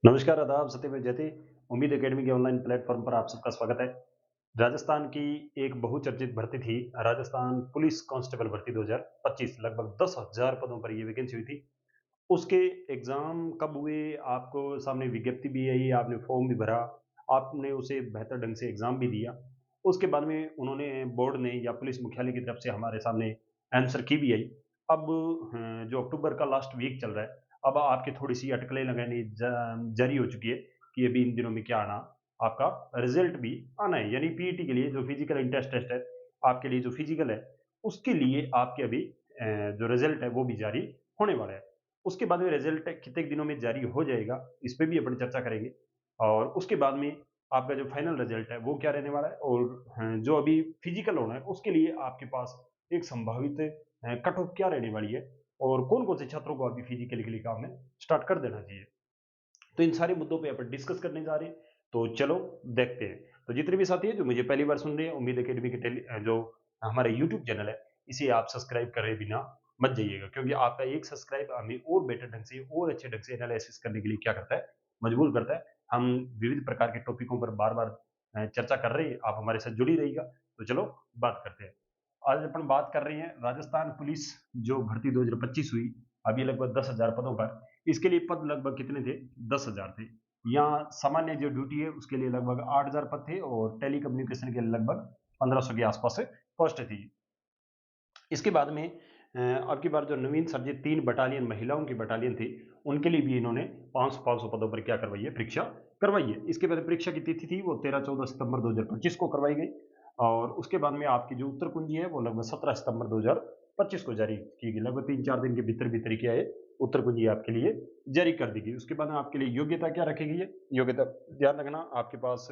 नमस्कार, आदाब, सत्यमेव जयते। उम्मीद एकेडमी के ऑनलाइन प्लेटफॉर्म पर आप सबका स्वागत है। राजस्थान की एक बहुचर्चित भर्ती थी, राजस्थान पुलिस कांस्टेबल भर्ती 2025। लगभग 10,000 पदों पर ये वैकेंसी हुई थी। उसके एग्ज़ाम कब हुए, आपको सामने विज्ञप्ति भी आई, आपने फॉर्म भी भरा, आपने उसे बेहतर ढंग से एग्ज़ाम भी दिया। उसके बाद में उन्होंने बोर्ड ने या पुलिस मुख्यालय की तरफ से हमारे सामने आंसर की भी आई। अब जो अक्टूबर का लास्ट वीक चल रहा है, अब आपकी थोड़ी-सी अटकलें लगानी जारी हो चुकी है कि अभी इन दिनों में क्या आना, आपका रिज़ल्ट भी आना है। यानी पीईटी के लिए जो फिज़िकल इंट्रेंस टेस्ट है, आपके लिए जो फिज़िकल है, उसके लिए आपके अभी जो रिज़ल्ट है वो भी जारी होने वाला है। उसके बाद में रिज़ल्ट कितने दिनों में जारी हो जाएगा, इस पे भी अपन चर्चा करेंगे। और उसके बाद में आपका जो फाइनल रिज़ल्ट है, वो क्या रहने वाला है और जो अभी फिज़िकल होना है, उसके लिए आपके पास एक संभावित कट ऑफ क्या रहने वाली है और कौन-कौन से छात्रों को अभी फिज़िकल के लिए काम में स्टार्ट कर देना चाहिए। तो इन सारे मुद्दों पे अपन डिस्कस करने जा रहे हैं, तो चलो देखते हैं। तो जितने भी साथी हैं जो मुझे पहली बार सुन रहे हैं, उम्मीद अकेडमी के जो हमारा यूट्यूब चैनल है, इसे आप सब्सक्राइब करे बिना मत जाइएगा, क्योंकि आपका एक सब्सक्राइब हमें और बेटर ढंग से और अच्छे ढंग से एनालिसिस करने के लिए क्या करता है, मजबूर करता है। हम विविध प्रकार के टॉपिकों पर बार-बार चर्चा कर रहे हैं, आप हमारे साथ जुड़ी रहिएगा। तो चलो बात करते हैं। आज अपन बात कर रहे हैं राजस्थान पुलिस जो भर्ती 2025 हुई, अभी लगभग 10,000 पदों पर। इसके लिए पद लगभग कितने थे? 10,000 थे। यहाँ सामान्य जो ड्यूटी है उसके लिए लगभग 8,000 पद थे और टेली कम्युनिकेशन के लिए लगभग 1500 के आसपास पोस्ट थी। इसके बाद में अब की बार जो नवीन सर्जित 3 बटालियन महिलाओं की बटालियन थी, उनके लिए भी इन्होंने 500-500 पदों पर क्या करवाई है, परीक्षा करवाई है। इसके बाद परीक्षा की तिथि थी वो 13-14 सितंबर 2025 को करवाई गई और उसके बाद में आपकी जो उत्तर कुंजी है वो लगभग 17 सितंबर 2025 को जारी की गई। लगभग 3-4 दिन के भीतर-भीतर क्या है, उत्तर कुंजी आपके लिए जारी कर दी गई। उसके बाद में आपके लिए योग्यता क्या रखी गई है? योग्यता ध्यान रखना आपके पास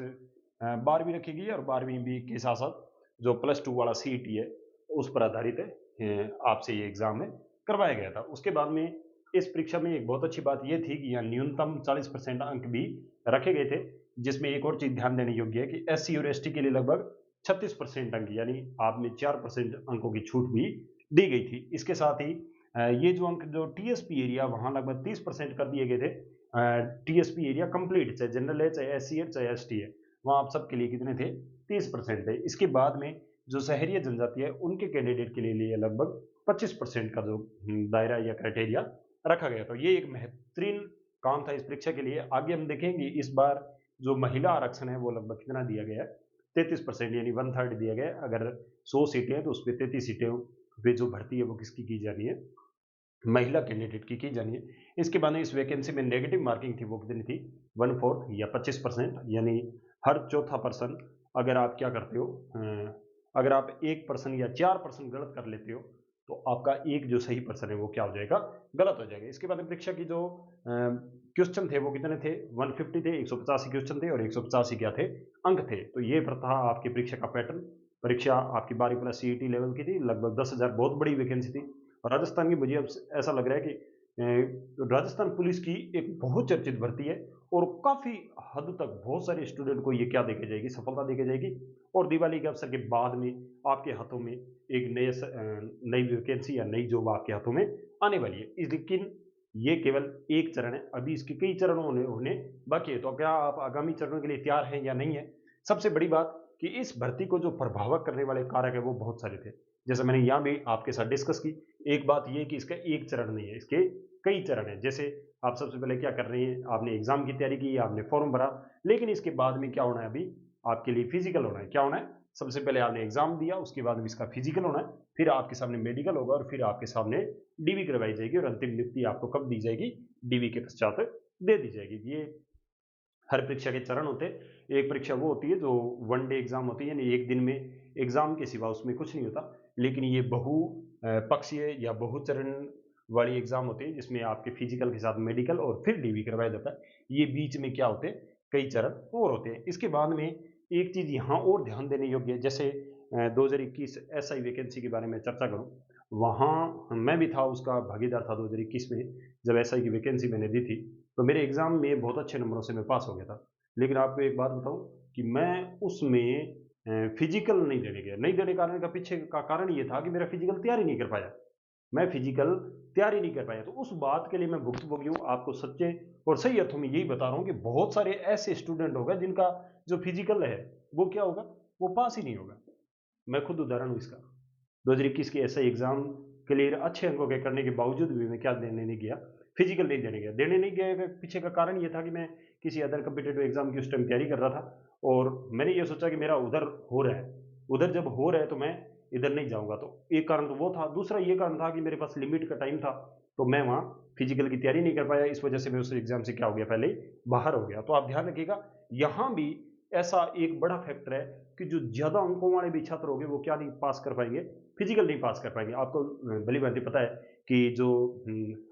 12वीं रखी गई है और 12वीं भी के साथ-साथ जो प्लस 2 वाला सीईटी है, उस पर आधारित है आपसे ये एग्ज़ाम में करवाया गया था। उसके बाद में इस परीक्षा में एक बहुत अच्छी बात ये थी कि यहाँ न्यूनतम 40% अंक भी रखे गए थे, जिसमें एक और चीज़ ध्यान देने योग्य है कि एससी और एसटी के लिए लगभग 36% अंक यानी आप में 4% अंकों की छूट भी दी गई थी। इसके साथ ही ये जो अंक जो टीएसपी एरिया वहाँ लगभग 30% कर दिए गए थे। टीएसपी एरिया कंप्लीट चाहे जनरल है, चाहे एससी है, चाहे एसटी है, वहाँ आप सबके लिए कितने थे? 30% थे। इसके बाद में जो शहरी जनजाति है उनके कैंडिडेट के लिए लगभग 25% का जो दायरा या क्राइटेरिया रखा गया। तो ये एक बेहतरीन काम था इस परीक्षा के लिए। आगे हम देखेंगे इस बार जो महिला आरक्षण है वो लगभग कितना दिया गया है, 33% यानी वन थर्ड दिया गया है। अगर 100 सीटें हैं तो उसमें 33 सीटें पे जो भर्ती है वो किसकी की जानी है, महिला कैंडिडेट की जानी है। इसके बाद में इस वैकेंसी में नेगेटिव मार्किंग थी वो कितनी थी, 1/4 या 25%, यानी हर चौथा पर्सन अगर आप क्या करते हो, अगर आप 1% या 4% गलत कर लेते हो तो आपका एक जो सही पर्सन है वो क्या हो जाएगा, गलत हो जाएगा। इसके बाद में परीक्षा की जो क्वेश्चन थे वो कितने थे, 150 थे, 185 क्वेश्चन थे और 185 क्या थे, अंक थे। तो ये था आपकी परीक्षा का पैटर्न। परीक्षा आपकी 12 प्लस सीईटी लेवल की थी, लगभग 10,000 बहुत बड़ी वैकेंसी थी। और राजस्थान की मुझे अब ऐसा लग रहा है कि राजस्थान पुलिस की एक बहुत चर्चित भर्ती है और काफ़ी हद तक बहुत सारे स्टूडेंट को ये क्या देके जाएगी, सफलता देके जाएगी और दिवाली के अवसर के बाद में आपके हाथों में एक नई वैकेंसी या नई जॉब आपके हाथों में आने वाली है। लेकिन ये केवल एक चरण है, अभी इसके कई चरण होने बाकी है। तो क्या आप आगामी चरणों के लिए तैयार हैं या नहीं है? सबसे बड़ी बात कि इस भर्ती को जो प्रभावित करने वाले कारक है वो बहुत सारे थे। जैसे मैंने यहाँ भी आपके साथ डिस्कस की, एक बात ये कि इसका एक चरण नहीं है, इसके कई चरण हैं। जैसे आप सबसे पहले क्या कर रहे हैं, आपने एग्जाम की तैयारी की, आपने फॉर्म भरा, लेकिन इसके बाद में क्या होना है, अभी आपके लिए फिजिकल होना है। क्या होना है, सबसे पहले आपने एग्जाम दिया, उसके बाद में इसका फिजिकल होना है, फिर आपके सामने मेडिकल होगा और फिर आपके सामने डीवी करवाई जाएगी और अंतिम नियुक्ति आपको कब दी जाएगी, डीवी के पश्चात दे दी जाएगी। ये हर परीक्षा के चरण होते हैं। एक परीक्षा वो होती है जो वन डे एग्जाम होती है, यानी एक दिन में एग्जाम के सिवा उसमें कुछ नहीं होता। लेकिन ये पक्षीय या बहुचरण वाली एग्जाम होती है जिसमें आपके फिजिकल के साथ मेडिकल और फिर डीवी करवाया जाता है। ये बीच में क्या होते हैं, कई चरण और होते हैं। इसके बाद में एक चीज यहाँ और ध्यान देने योग्य है, जैसे 2021 एसआई वैकेंसी के बारे में चर्चा करूँ, वहाँ मैं भी था, उसका भागीदार था 2021 में, जब एसआई की वैकेंसी मैंने दी थी। तो मेरे एग्ज़ाम में बहुत अच्छे नंबरों से मैं पास हो गया था। लेकिन आपको एक बात बताऊँ कि मैं उसमें फिज़िकल नहीं देने गया। नहीं देने कारण का पीछे का कारण ये था कि मेरा फिज़िकल तैयार ही नहीं कर पाया। मैं फिज़िकल तैयार ही नहीं कर पाया। तो उस बात के लिए मैं भुक्तभोगी हूँ, आपको सच्चे और सही अर्थों में यही बता रहा हूँ कि बहुत सारे ऐसे स्टूडेंट होगा जिनका जो फिजिकल है वो क्या होगा, वो पास ही नहीं होगा। मैं खुद उदाहरण हूँ इसका। 2021 के एसआई एग्जाम क्लियर अच्छे अंकों के करने के बावजूद भी मैं क्या देने नहीं गया, फिजिकल नहीं देने गया। देने नहीं गया का पीछे का कारण ये था कि मैं किसी अदर कम्पिटेटिव एग्जाम की उस टाइम तैयारी कर रहा था, और मैंने ये सोचा कि मेरा उधर हो रहा है, उधर जब हो रहा है तो मैं इधर नहीं जाऊंगा। तो एक कारण तो वो था, दूसरा ये कारण था कि मेरे पास लिमिट का टाइम था, तो मैं वहाँ फिजिकल की तैयारी नहीं कर पाया। इस वजह से मैं उस एग्जाम से क्या हो गया, पहले ही बाहर हो गया। तो आप ध्यान रखिएगा, यहाँ भी ऐसा एक बड़ा फैक्टर है कि जो ज्यादा अंकों वाले भी छात्र होंगे वो क्या नहीं पास कर पाएंगे, फिजिकल नहीं पास कर पाएंगे। आपको भली भांति पता है कि जो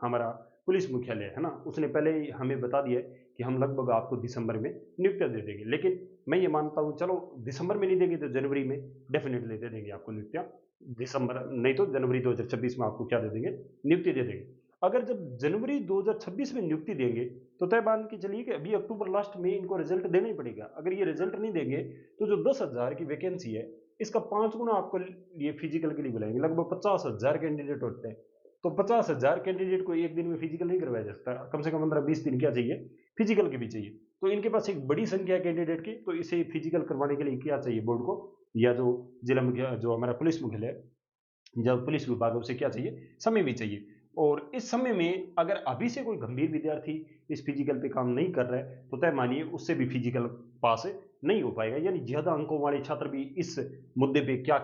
हमारा पुलिस मुख्यालय है ना, उसने पहले ही हमें बता दिया है कि हम लगभग आपको दिसंबर में नियुक्तियां दे देंगे। लेकिन मैं ये मानता हूँ, चलो दिसंबर में नहीं देंगे तो जनवरी में डेफिनेटली दे देंगे आपको नियुक्तियां। दिसंबर नहीं तो जनवरी 2026 में आपको क्या दे देंगे, नियुक्ति दे देंगे। अगर जब जनवरी 2026 में नियुक्ति देंगे तो तय मान के चलिए कि अभी अक्टूबर लास्ट में इनको रिजल्ट देना ही पड़ेगा। अगर ये रिजल्ट नहीं देंगे तो जो 10,000 की वैकेंसी है, इसका 5 गुना आपको ये फिजिकल के लिए बुलाएंगे। लगभग 50,000 कैंडिडेट होते हैं, तो 50,000 कैंडिडेट को एक दिन में फिजिकल नहीं करवाया जा सकता। कम से कम 15-20 दिन क्या चाहिए, फिजिकल के भी चाहिए। तो इनके पास एक बड़ी संख्या है कैंडिडेट की, तो इसे फिजिकल करवाने के लिए क्या चाहिए बोर्ड को, या जो जिला मुख्य जो हमारा पुलिस मुख्यालय है, जब पुलिस विभाग है, उसे क्या चाहिए, समय भी चाहिए। और इस समय में अगर अभी से कोई गंभीर विद्यार्थी इस फिजिकल पे काम नहीं कर रहा है तो तय मानिए उससे भी फिजिकल पास नहीं हो पाएगा। यानी ज्यादा अंकों वाले छात्र भी इस मुद्दे पे क्या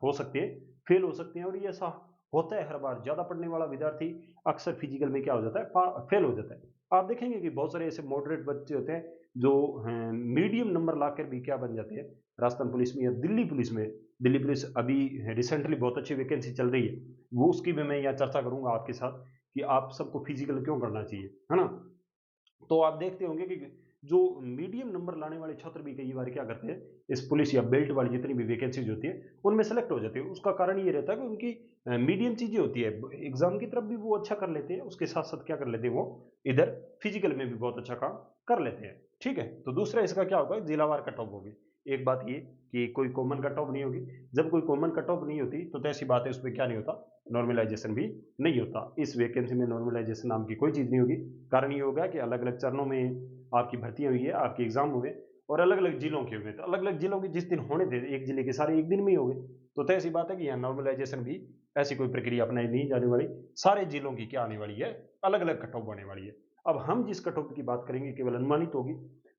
हो सकते हैं, फेल हो सकते हैं। और ये ऐसा होता है हर बार, ज्यादा पढ़ने वाला विद्यार्थी अक्सर फिजिकल में क्या हो जाता है, फेल हो जाता है। आप देखेंगे कि बहुत सारे ऐसे मॉडरेट बच्चे होते हैं जो मीडियम नंबर लाकर भी क्या बन जाते हैं, राजस्थान पुलिस में या दिल्ली पुलिस में। दिल्ली पुलिस अभी रिसेंटली बहुत अच्छी वैकेंसी चल रही है, वो उसकी भी मैं यहाँ चर्चा करूंगा आपके साथ कि आप सबको फिजिकल क्यों करना चाहिए, है ना। तो आप देखते होंगे कि जो मीडियम नंबर लाने वाले छात्र भी कई बार क्या करते हैं, इस पुलिस या बेल्ट वाली जितनी भी वैकेंसीज होती है उनमें सेलेक्ट हो जाते हैं। उसका कारण ये रहता है कि उनकी मीडियम चीजें होती है, एग्जाम की तरफ भी वो अच्छा कर लेते हैं, उसके साथ साथ क्या कर लेते हैं, वो इधर फिजिकल में भी बहुत अच्छा काम कर लेते हैं। ठीक है, तो दूसरा इसका क्या होगा, जिलावार कट ऑफ होगी। एक बात ये कि कोई कॉमन कट ऑफ नहीं होगी। जब कोई कॉमन कट ऑफ नहीं होती तो ऐसी बात है, उसमें क्या नहीं होता, नॉर्मलाइजेशन भी नहीं होता। इस वैकेंसी में नॉर्मलाइजेशन नाम की कोई चीज नहीं होगी। कारण ये होगा कि अलग अलग चरणों में आपकी भर्तियां हुई है, आपके एग्जाम हुए, और अलग अलग जिलों के हुए। तो अलग अलग जिलों के जिस दिन होने थे, एक जिले के सारे एक दिन में ही हो गए। तो तय सी बात है कि यहाँ नॉर्मलाइजेशन भी ऐसी कोई प्रक्रिया अपनाई नहीं जाने वाली। सारे जिलों की क्या आने वाली है, अलग अलग कट ऑफ आने वाली है। अब हम जिस कट ऑफ की बात करेंगे केवल अनुमानित होगी।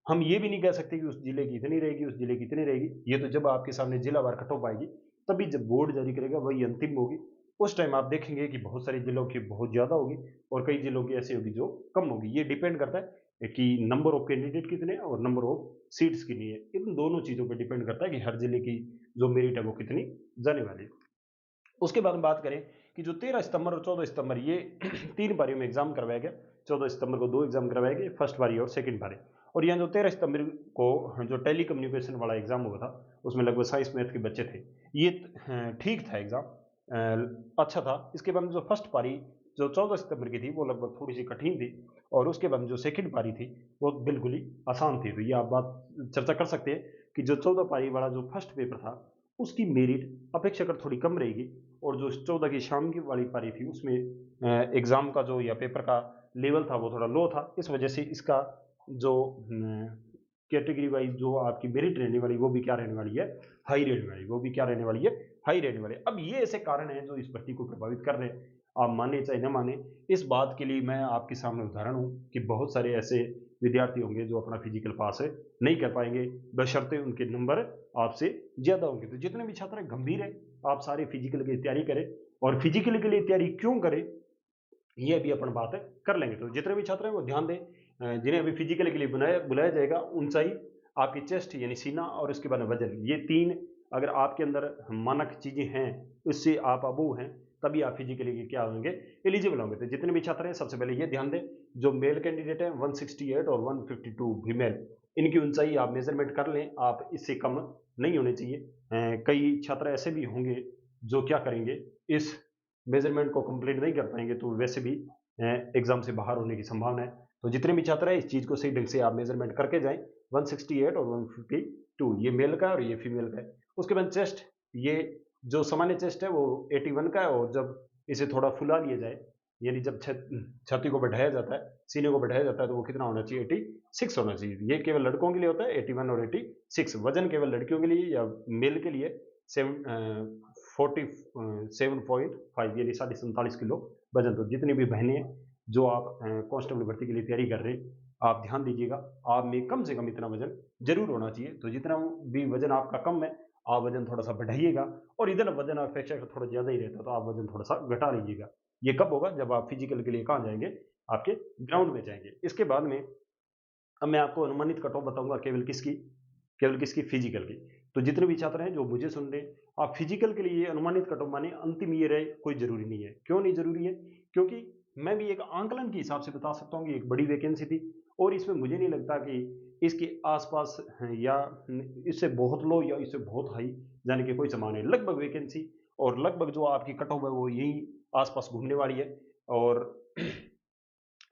हम ये भी नहीं कह सकते कि उस जिले की इतनी रहेगी, उस जिले की इतनी रहेगी। ये तो जब आपके सामने जिलावार कट ऑफ आएगी, तभी जब बोर्ड जारी करेगा वही अंतिम होगी। उस टाइम आप देखेंगे कि बहुत सारे जिलों की बहुत ज्यादा होगी और कई जिलों की ऐसी होगी जो कम होगी। ये डिपेंड करता है कि नंबर ऑफ कैंडिडेट कितने हैं और नंबर ऑफ सीट्स कितनी है। इन दोनों चीजों पर डिपेंड करता है कि हर जिले की जो मेरिट है वो कितनी जाने वाली है। उसके बाद हम बात करें कि जो 13 सितंबर और 14 सितंबर ये 3 पारियों में एग्जाम करवाया गया। 14 सितंबर को 2 एग्जाम करवाए गए, फर्स्ट पारी और सेकंड पारी। और यहाँ जो 13 सितंबर को जो टेली कम्युनिकेशन वाला एग्जाम हुआ था, उसमें लगभग साइंस मैथ के बच्चे थे। ये ठीक था एग्जाम, अच्छा था। इसके बाद जो फर्स्ट पारी जो 14 सितंबर की थी वो लगभग थोड़ी सी कठिन थी, और उसके बाद जो सेकंड पारी थी वो बिल्कुल ही आसान थी। तो ये आप बात चर्चा कर सकते हैं कि जो 14 पारी वाला जो फर्स्ट पेपर था उसकी मेरिट अपेक्षाकृत थोड़ी कम रहेगी, और जो 14 की शाम की वाली पारी थी उसमें एग्जाम का जो या पेपर का लेवल था वो थोड़ा लो था। इस वजह से इसका जो कैटेगरी वाइज जो आपकी मेरिट रहने वाली वो भी क्या रहने वाली है, हाई रहने वाली। वो भी क्या रहने वाली है, हाई रहने वाली। अब ये ऐसे कारण हैं जो इस भर्ती को प्रभावित कर रहे हैं, आप माने चाहे न माने। इस बात के लिए मैं आपके सामने उदाहरण हूँ कि बहुत सारे ऐसे विद्यार्थी होंगे जो अपना फिजिकल पास नहीं कर पाएंगे, बशर्ते उनके नंबर आपसे ज्यादा होंगे। तो जितने भी छात्र गंभीर है, आप सारे फिजिकल की तैयारी करें। और फिजिकल के लिए तैयारी क्यों करें, ये भी अपन बात कर लेंगे। तो जितने भी छात्र हैं वो ध्यान दें, जिन्हें अभी फिजिकल के लिए बुलाया जाएगा, ऊंचाई, आपकी चेस्ट यानी सीना, और उसके बाद वजन, ये 3 अगर आपके अंदर मानक चीजें हैं, उससे आप अबू हैं, तभी आप फिजिकली के क्या होंगे, एलिजिबल होंगे। तो जितने भी छात्र हैं सबसे पहले ये ध्यान दें, जो मेल कैंडिडेट है 168 और 152 फीमेल, इनकी ऊंचाई आप मेजरमेंट कर लें, आप इससे कम नहीं होने चाहिए। कई छात्र ऐसे भी होंगे जो क्या करेंगे, इस मेजरमेंट को कंप्लीट नहीं कर पाएंगे, तो वैसे भी एग्जाम से बाहर होने की संभावना है। तो जितने भी छात्र हैं इस चीज को सही ढंग से आप मेजरमेंट करके जाएं। 168 और 152 ये मेल का है और ये फीमेल का है। उसके बाद चेस्ट, ये जो सामान्य चेस्ट है वो 81 का है, और जब इसे थोड़ा फुला लिया जाए यानी जब छाती को बढ़ाया जाता है, सीने को बढ़ाया जाता है, तो वो कितना होना चाहिए? 86 होना चाहिए। ये केवल लड़कों के लिए होता है 81 और 86। वजन केवल लड़कियों के लिए या मेल के लिए 47.5 यानी 47.5 किलो वजन। तो जितनी भी बहनें हैं जो आप कांस्टेबल भर्ती के लिए तैयारी कर रहे हैं, आप ध्यान दीजिएगा, आप में कम से कम इतना वजन जरूर होना चाहिए। तो जितना भी वजन आपका कम है, आप वजन थोड़ा सा बढ़ाइएगा, और इधर वजन अपेक्षाकृत थोड़ा ज्यादा ही रहता है, तो आप वजन थोड़ा सा घटा लीजिएगा। ये कब होगा? जब आप फिजिकल के लिए कहाँ जाएंगे? आपके ग्राउंड में जाएंगे। इसके बाद में अब मैं आपको अनुमानित कट ऑफ बताऊंगा केवल किसकी? फिजिकल की। तो जितने भी छात्र हैं जो मुझे सुन रहे हैं, आप फिजिकल के लिए अनुमानित कट ऑफ माने अंतिम ईयर है, कोई जरूरी नहीं है। क्यों नहीं जरूरी है? क्योंकि मैं भी एक आंकलन के हिसाब से बता सकता हूँ कि एक बड़ी वैकेंसी थी, और इसमें मुझे नहीं लगता कि इसके आसपास या इससे बहुत लो या इससे बहुत हाई जाने की कोई संभावना है। लगभग वैकेंसी और लगभग जो आपकी कट ऑफ है वो यही आसपास घूमने वाली है। और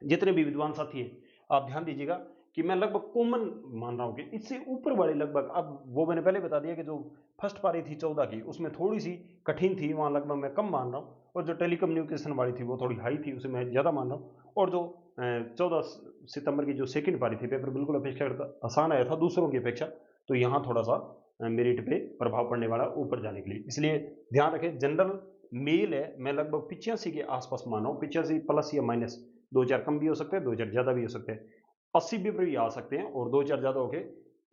जितने भी विद्वान साथी हैं, आप ध्यान दीजिएगा कि मैं लगभग कॉमन मान रहा हूं कि इससे ऊपर वाले लगभग, अब वो मैंने पहले बता दिया कि जो फर्स्ट पारी थी 14 की, उसमें थोड़ी सी कठिन थी, वहां लगभग मैं कम मान रहा हूं। और जो टेलीकम्युनिकेशन वाली थी वो थोड़ी हाई थी, उसे मैं ज्यादा मान रहा हूं। और जो 14 सितंबर की जो सेकंड पारी थी, पेपर बिल्कुल अपेक्षाकृत आसान आया था दूसरों की अपेक्षा, तो यहाँ थोड़ा सा मेरिट पे प्रभाव पड़ने वाला ऊपर जाने के लिए। इसलिए ध्यान रखें, जनरल मेल है, मैं लगभग 85 के आसपास मान रहा हूँ, 85 प्लस या माइनस, 2-4 कम भी हो सकते हैं, 2-4 ज्यादा भी हो सकते हैं, 80 भी आ सकते हैं, और 2-4 ज्यादा होके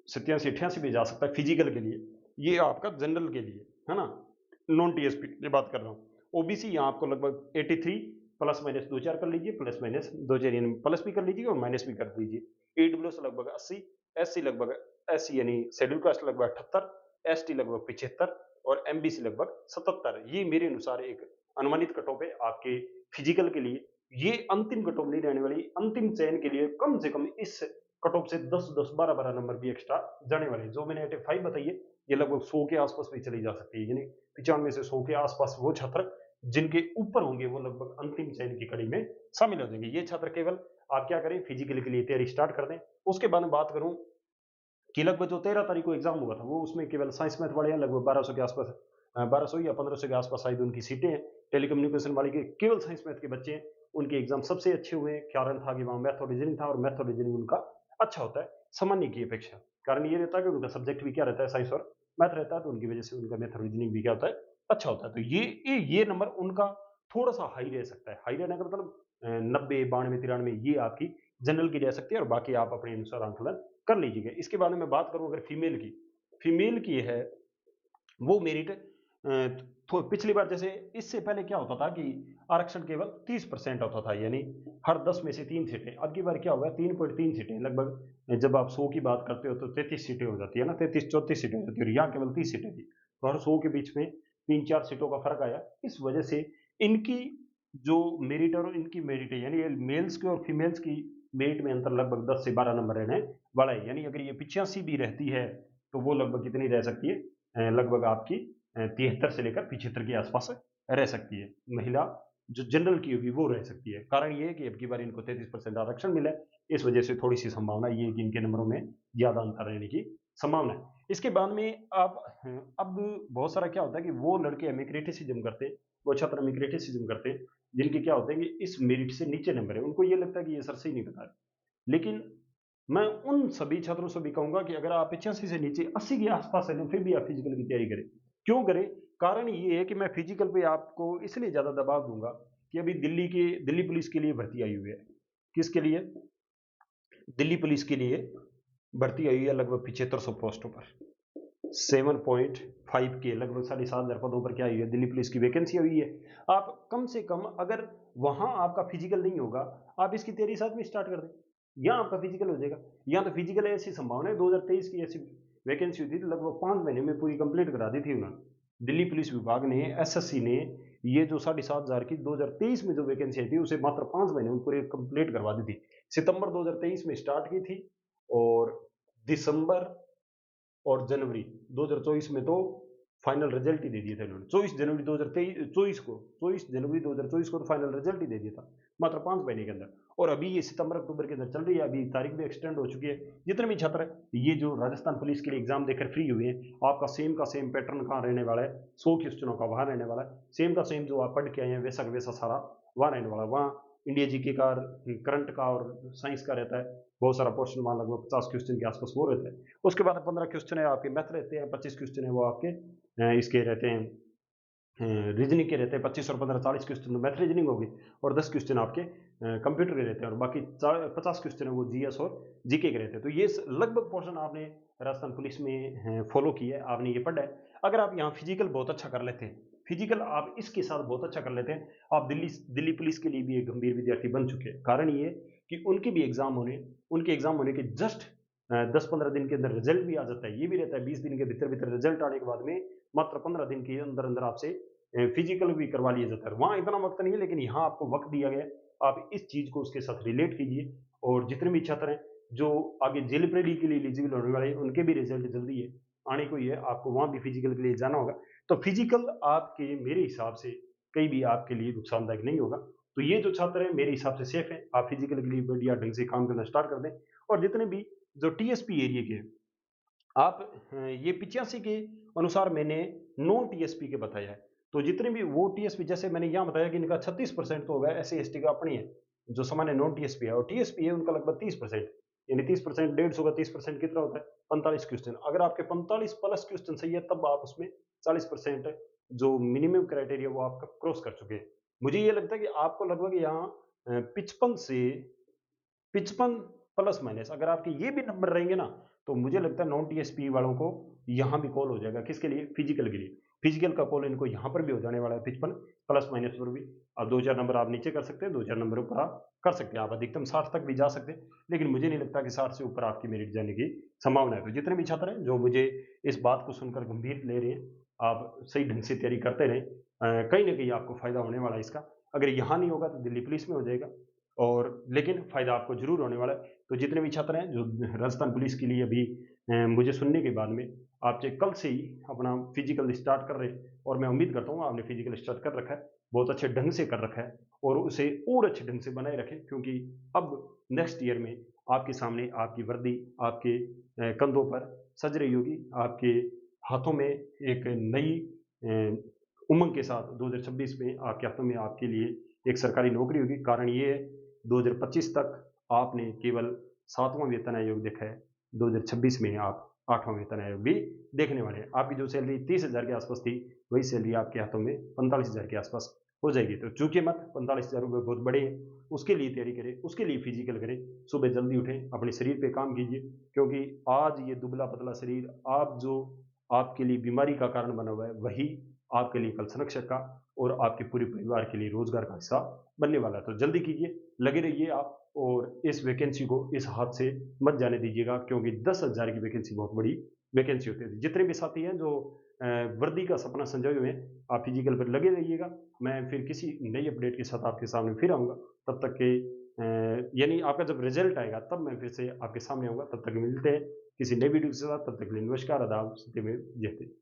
87-88 भी जा सकता है फिजिकल के लिए। ये आपका जनरल के लिए है ना, नॉन टीएसपी की बात कर रहा हूँ। ओबीसी यहाँ आपको लगभग 83 प्लस माइनस 2-4 कर लीजिए, प्लस माइनस 2-4 यानी प्लस भी कर लीजिए और माइनस भी कर दीजिए। ईडब्ल्यूएस लगभग 80, एससी लगभग, एससी यानी शेड्यूल कास्ट लगभग 78, एसटी लगभग 75 और एमबीसी लगभग 77। ये मेरे अनुसार एक अनुमानित कट ऑफ है आपके फिजिकल के लिए। ये अंतिम कट ऑफ नहीं रहने वाली, अंतिम चयन के लिए कम से कम इस कट ऑफ से 10-10, 12-12 नंबर भी एक्स्ट्रा जाने वाले। जो मैंने 85 बताई है, ये लगभग 100 के आसपास भी चली जा सकती है, यानी 95 से 100 के आसपास वो छात्र जिनके ऊपर होंगे वो लगभग अंतिम चयन की कड़ी में शामिल हो जाएंगे। ये छात्र केवल आप क्या करें, फिजिकल के लिए तैयारी स्टार्ट कर दें। उसके बाद में बात करूं कि लगभग जो 13 तारीख को एग्जाम हुआ था, वो उसमें केवल साइंस मैथ वाले हैं, लगभग 1200 के आसपास, 1200 या 1500 के आसपास शायद उनकी सीटें हैं। टेलीकम्युनिकेशन वाले के केवल साइंस मैथ के बच्चे हैं, उनके एग्जाम सबसे अच्छे हुए हैं। कारण था कि वहाँ मैथ और रीजनिंग था, और मैथ और रीजनिंग उनका अच्छा होता है सामान्य की अपेक्षा। कारण ये रहता है कि उनका सब्जेक्ट भी क्या रहता है, साइंस और मैथ रहता है, तो उनकी वजह से उनका मैथ और रीजनिंग भी क्या होता है, अच्छा होता है। तो ये नंबर उनका थोड़ा सा हाई रह सकता है। हाई रहने का मतलब 90, 92, 93 ये आपकी जनरल की रह सकती है, और बाकी आप अपने अनुसार आंकलन कर लीजिएगा। इसके बारे में बात करूं अगर फीमेल की है, वो मेरिट पिछली बार जैसे, इससे पहले क्या होता था कि आरक्षण केवल 30% होता था, यानी हर 10 में से 3 सीटें। अब की बार क्या होगा, 3.3 सीटें लगभग। जब आप 100 की बात करते हो तो 33 सीटें हो जाती है ना, 33-34 सीटें हो जाती है, और यहाँ केवल 30 सीटें थी, तो हर 100 के बीच में 3-4 सीटों का फर्क आया। इस वजह से इनकी जो मेरिट और इनकी मेरिट है, यानी मेल्स की और फीमेल्स की मेरिट में अंतर लगभग 10 से 12 नंबर रहने वाला है। यानी अगर ये 85 भी रहती है, तो वो लगभग कितनी रह सकती है, लगभग आपकी 73 से लेकर 75 के आसपास रह सकती है। महिला जो जनरल की होगी वो रह सकती है। कारण ये है कि अब की बार इनको 33% आरक्षण मिला है, इस वजह से थोड़ी सी संभावना ये है कि इनके नंबरों में ज्यादा अंतर रहने की संभावना है। इसके बाद में आप अब बहुत सारा क्या होता है कि वो लड़के मेरिटिसिज्म करते हैं, वो छात्र मेरिटिसिज्म करते हैं, जिनके क्या होते हैं कि इस मेरिट से नीचे नंबर है, उनको ये लगता है कि ये सर से ही नहीं बता रहे। लेकिन मैं उन सभी छात्रों से भी कहूंगा कि अगर आप 85 से नीचे 80 के आसपास है, फिर भी आप फिजिकल की तैयारी करें। क्यों करें? कारण ये है कि मैं फिजिकल पे आपको इसलिए ज्यादा दबाव दूंगा कि अभी दिल्ली पुलिस के लिए भर्ती आई हुई है। किसके लिए? दिल्ली पुलिस के लिए भर्ती आई है, लगभग 7500 पोस्टों पर, 7.5 के लगभग 7,500 पदों पर क्या हुई है, दिल्ली पुलिस की वैकेंसी हुई है। आप कम से कम, अगर वहां आपका फिजिकल नहीं होगा, आप इसकी तैयारी साथ में स्टार्ट कर दें, यहाँ आपका फिजिकल हो जाएगा। यहाँ तो फिजिकल ऐसी संभावना है, 2023 की ऐसी वैकेंसी हुई थी, तो लगभग 5 महीने में पूरी कंप्लीट करा दी थी उन्होंने। दिल्ली पुलिस विभाग ने, एसएससी ने, ये जो 7,500 की 2023 में जो वैकेंसी आई थी, उसे मात्र 5 महीने में पूरी कंप्लीट करवा दी थी। सितंबर 2023 में स्टार्ट की थी, और दिसंबर और जनवरी 2024 में तो फाइनल रिजल्ट ही दे दिया था इन्होंने। 24 जनवरी 2024 को तो फाइनल रिजल्ट ही दे दिया था, मात्र 5 महीने के अंदर। और अभी ये सितंबर अक्टूबर के अंदर चल रही है, अभी तारीख भी एक्सटेंड हो चुकी है। जितने भी छात्र ये जो राजस्थान पुलिस के लिए एग्जाम देकर फ्री हुए हैं, आपका सेम का सेम पैटर्न कहाँ रहने वाला है, 100 क्वेश्चनों का वहां रहने वाला है। सेम का सेम जो आप पढ़ के आए हैं, वैसा का वैसा सारा वहाँ रहने वाला। वहाँ इंडिया जीके का, करंट का और साइंस का रहता है, बहुत सारा पोर्शन वहाँ लगभग 50 क्वेश्चन के आसपास वो रहता है। उसके बाद 15 क्वेश्चन है आपके मैथ रहते हैं, 25 क्वेश्चन है वो आपके इसके रहते हैं, रीजनिंग के रहते हैं। 25 और 15 40 क्वेश्चन तो मैथ रीजनिंग होगी, और 10 क्वेश्चन आपके कंप्यूटर के रहते हैं, और बाकी 50 क्वेश्चन है वो जीएस और जीके के रहते हैं। तो ये लगभग पोर्शन आपने राजस्थान पुलिस में फॉलो किया है, आपने ये पढ़ा है। अगर आप यहाँ फिजिकल बहुत अच्छा कर लेते हैं, फिजिकल आप इसके साथ बहुत अच्छा कर लेते हैं, आप दिल्ली दिल्ली पुलिस के लिए भी एक गंभीर विद्यार्थी बन चुके हैं। कारण ये कि उनके एग्जाम होने के जस्ट 10-15 दिन के अंदर रिजल्ट भी आ जाता है। ये भी रहता है 20 दिन के भीतर भीतर रिजल्ट आने के बाद में मात्र 15 दिन के अंदर अंदर आपसे फिजिकल भी करवा लिया जाता है। वहाँ इतना वक्त नहीं है, लेकिन यहाँ आपको वक्त दिया गया है। आप इस चीज को उसके साथ रिलेट कीजिए, और जितने भी छात्र हैं जो आगे जेल प्रेडी के लिए एलिजिबल होने वाले हैं, उनके भी रिजल्ट जल्दी है आने को ही है। आपको वहाँ भी फिजिकल के लिए जाना होगा। तो फिजिकल आपके मेरे हिसाब से कहीं भी आपके लिए नुकसानदायक नहीं होगा। तो ये जो छात्र हैं मेरे हिसाब से सेफ है। आप फिजिकल के लिए बढ़िया ढंग से काम करना स्टार्ट कर दें। और जितने भी जो टीएसपी एरिया के हैं, आप ये 85 के अनुसार मैंने नॉन टीएसपी के बताया है। तो जितने भी वो टीएसपी, जैसे मैंने यहाँ बताया कि इनका 36% तो होगा एससी एसटी का अपनी है, जो सामान्य नॉन टीएसपी है, और टीएसपी है उनका लगभग 30%। यानी 30%, 150 का 30% कितना होता है? 45 क्वेश्चन। अगर आपके 45 प्लस क्वेश्चन सही है, तब आप उसमें 40% जो मिनिमम क्राइटेरिया वो आपका क्रॉस कर चुके हैं। मुझे ये लगता है कि आपको लगभग यहाँ 55 से 55 प्लस माइनस अगर आपके ये भी नंबर रहेंगे ना, तो मुझे लगता है नॉन टीएसपी वालों को यहाँ भी कॉल हो जाएगा। किसके लिए? फिजिकल के लिए। फिजिकल का कॉल इनको यहाँ पर भी हो जाने वाला है, 55 प्लस माइनस पर भी। अब 2-4 नंबर आप नीचे कर सकते हैं, 2-4 नंबर ऊपर आप कर सकते हैं, आप अधिकतम 60 तक भी जा सकते हैं, लेकिन मुझे नहीं लगता कि 60 से ऊपर आपकी मेरिट जाने की संभावना है। तो जितने भी छात्र हैं जो मुझे इस बात को सुनकर गंभीर ले रहे हैं, आप सही ढंग से तैयारी करते रहें। कहीं ना कहीं आपको फायदा होने वाला है इसका। अगर यहाँ नहीं होगा तो दिल्ली पुलिस में हो जाएगा, और लेकिन फ़ायदा आपको ज़रूर होने वाला है। तो जितने भी छात्र हैं जो राजस्थान पुलिस के लिए अभी मुझे सुनने के बाद में आप चाहे कल से ही अपना फिजिकल स्टार्ट कर रहे हैं, और मैं उम्मीद करता हूँ आपने फिजिकल स्टार्ट कर रखा है, बहुत अच्छे ढंग से कर रखा है, और उसे और अच्छे ढंग से बनाए रखें, क्योंकि अब नेक्स्ट ईयर में आपके सामने आपकी वर्दी आपके कंधों पर सज रही होगी, आपके हाथों में एक नई उमंग के साथ 2026 में आपके हाथों में आपके लिए एक सरकारी नौकरी होगी। कारण ये है 2025 तक आपने केवल 7वां वेतन आयोग देखा है, 2026 में आप 8वां वेतन आयोग भी देखने वाले हैं। आपकी जो सैलरी 30,000 के आसपास थी, वही सैलरी आपके हाथों में 45,000 के आसपास हो जाएगी। तो चूकिए मत, 45,000 रुपये बहुत बड़े हैं, उसके लिए तैयारी करें, उसके लिए फिजिकल करें, सुबह जल्दी उठें, अपने शरीर पे काम कीजिए, क्योंकि आज ये दुबला पतला शरीर आप जो आपके लिए बीमारी का कारण बना हुआ है, वही आपके लिए कल संरक्षक का और आपके पूरे परिवार के लिए रोजगार का हिस्सा बनने वाला है। तो जल्दी कीजिए, लगे रहिए आप, और इस वैकेंसी को इस हाथ से मत जाने दीजिएगा, क्योंकि 10,000 की वैकेंसी बहुत बड़ी वैकेंसी होती है। जितने भी साथी हैं जो वर्दी का सपना संजोए हुए हैं, आप फिजिकल पर लगे रहिएगा। मैं फिर किसी नई अपडेट के साथ आपके सामने फिर आऊँगा। तब तक के यानी आपका जब रिजल्ट आएगा तब मैं फिर से आपके सामने आऊँगा। तब तक मिलते हैं किसी नई वीडियो के साथ। तब तक के लिए नमस्कार, आदाब, सत्यमेव जयते।